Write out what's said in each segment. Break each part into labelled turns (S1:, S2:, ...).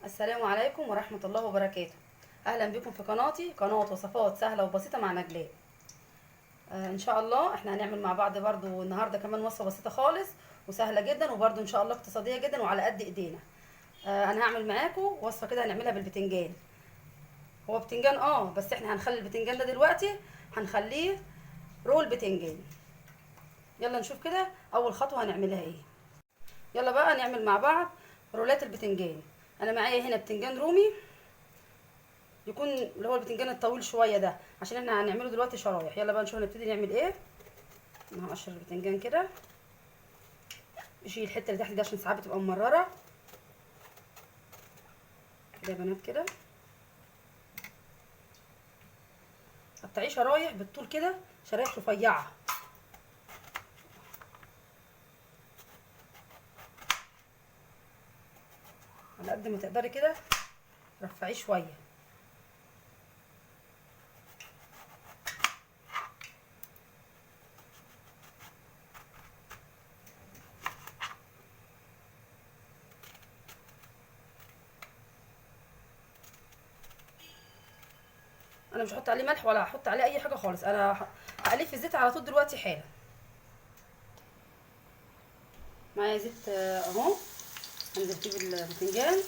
S1: السلام عليكم ورحمة الله وبركاته. أهلا بكم في قناتي، قناة وصفات سهلة وبسيطة مع نجلاء. إن شاء الله احنا هنعمل مع بعض برضو النهاردة كمان وصفة بسيطة خالص وسهلة جدا، وبرضو إن شاء الله اقتصادية جدا وعلى قد إيدينا. أنا هعمل معاكم وصفة كده هنعملها بالبتنجان. هو بتنجان بس احنا هنخلي البتنجان ده دلوقتي هنخليه رول بتنجان. يلا نشوف كده أول خطوة هنعملها ايه. يلا بقى نعمل مع بعض رولات البتنجان. أنا معايا هنا بتنجان رومي، يكون اللي هو البتنجان الطويل شويه ده، عشان احنا هنعمله دلوقتي شرايح. يلا بقى نشوف نبتدي نعمل ايه. انا هقشر البتنجان كده، نشيل الحته اللي تحت دي عشان ساعات بتبقى ممرره كده يا بنات. كده قطعيه شرايح بالطول كده، شرايح رفيعه على قد ما تقدري كده، رفعيه شويه. انا مش هحط عليه ملح ولا هحط عليه اي حاجه خالص، انا هقليه في الزيت على طول دلوقتي حالا. معايا زيت اهو. هنزل فيه بالبتنجان.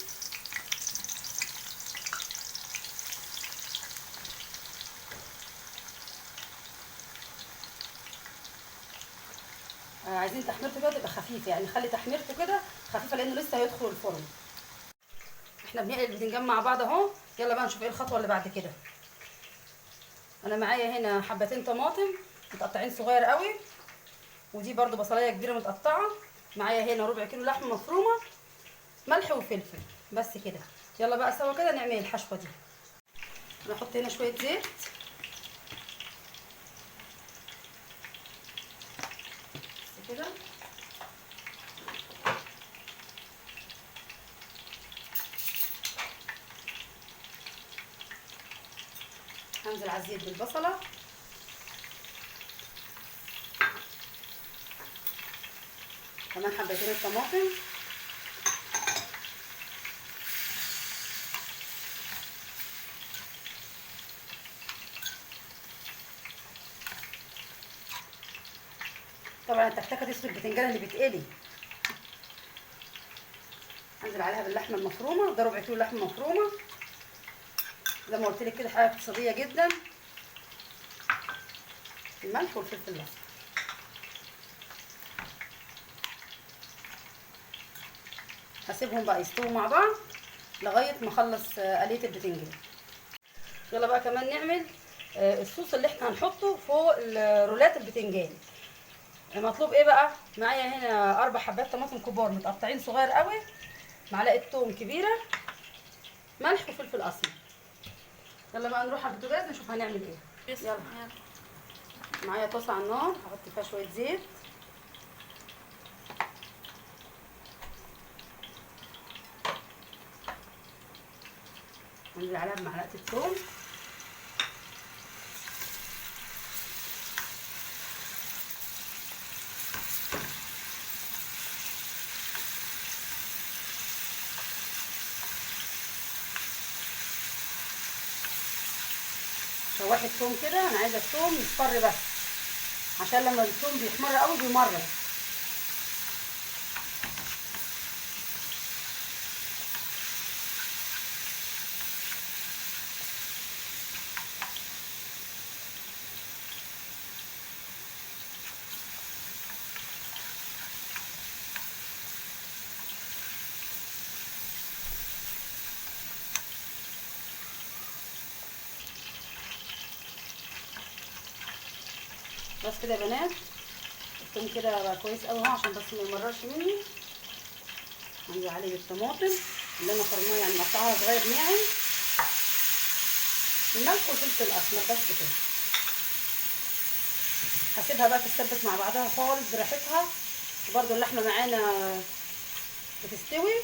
S1: عايزين تحميرته كده تبقى خفيفه، يعني نخلي تحميرته كده خفيفه لانه لسه هيدخل الفرن. احنا بنقلي البتنجان مع بعض اهو. يلا بقى نشوف ايه الخطوه اللي بعد كده. انا معايا هنا حبتين طماطم متقطعين صغير قوي، ودي برضو بصلايه كبيره متقطعه. معايا هنا ربع كيلو لحمه مفرومه، ملح وفلفل، بس كده. يلا بقى سوا كده نعمل الحشوه دي. انا هحط هنا شويه زيت بس كده. هنزل على الزيت بالبصله، كمان حبتين الطماطم، طبعا التكتكه دي صوت البتنجان اللي بيتقلي. هنزل عليها باللحمه المفرومه، ده ربع كيلو لحمه مفرومه زي ما قلت لك كده، حاجه اقتصاديه جدا. الملح والفلفل الاسود. هسيبهم بقى يستووا مع بعض لغايه ما اخلص قليه البتنجان. يلا بقى كمان نعمل الصوص اللي احنا هنحطه فوق رولات البتنجان. مطلوب ايه بقى؟ معايا هنا 4 حبات طماطم كبار متقطعين صغير قوي، معلقه توم كبيره، ملح وفلفل اسمر. يلا بقى نروح على البوتاجاز نشوف هنعمل ايه. يلا معايا طاسه على النار، هحط فيها شويه زيت. هنزل عليها بمعلقه الثوم، شوحت ثوم كده. انا عايزه الثوم يصفر بس، عشان لما الثوم بيحمر قوي بيمرر. بس كده يا بنات، الثوم كده بقى كويس قوي اهو، عشان بس ما يمررش مني. هنزل عليه بالطماطم اللي انا فرماها، يعني مقطعها صغير ناعم، الملح والفلفل الاسمر، بس كده. هسيبها بقى تتسبك مع بعضها خالص براحتها، وبرده اللحمه معانا بتستوي.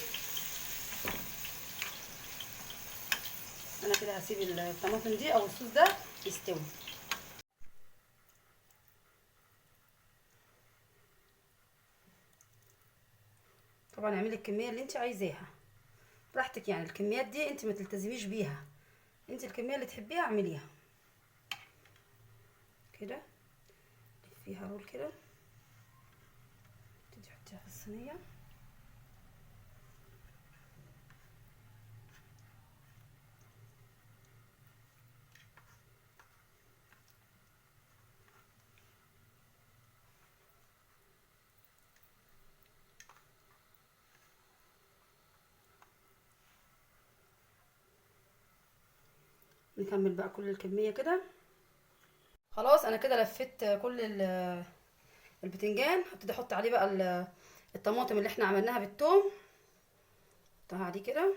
S1: انا كده هسيب الطماطم دي او الصوص ده يستوي. طبعا اعملي الكميه اللي انت عايزاها، براحتك يعني. الكميات دي انت ما تلتزميش بيها، انت الكميه اللي تحبيها اعمليها كده. فيها رول كده، تيجي تحطيها في الصينيه. نكمل بقى كل الكميه كده. خلاص انا كده لفيت كل البتنجان. هبتدي احط عليه بقى الطماطم اللي احنا عملناها بالثوم، احطها عليه كده.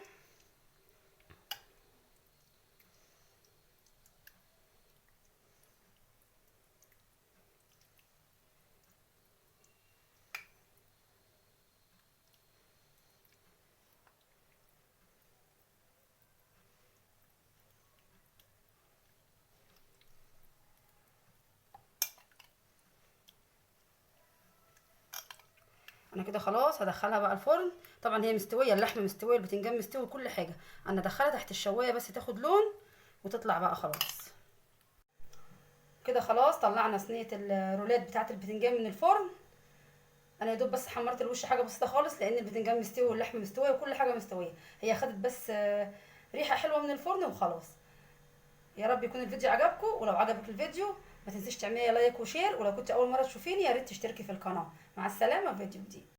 S1: انا كده خلاص هدخلها بقى الفرن. طبعا هي مستويه، اللحمه مستويه، البتنجان مستوي، كل حاجه. انا ادخلها تحت الشوايه بس تاخد لون وتطلع بقى خلاص. كده خلاص طلعنا صينيه الرولات بتاعه البتنجان من الفرن. انا يا دوب بس حمرت الوش حاجه بسيطه خالص، لان البتنجان مستوي واللحمه مستويه وكل حاجه مستويه. هي خدت بس ريحه حلوه من الفرن وخلاص. يا رب يكون الفيديو عجبكم، ولو عجبك الفيديو ما تنسيش تعملي لايك وشير، ولو كنت اول مره تشوفيني يا ريت تشتركي في القناه. مع السلامه في فيديو جديد.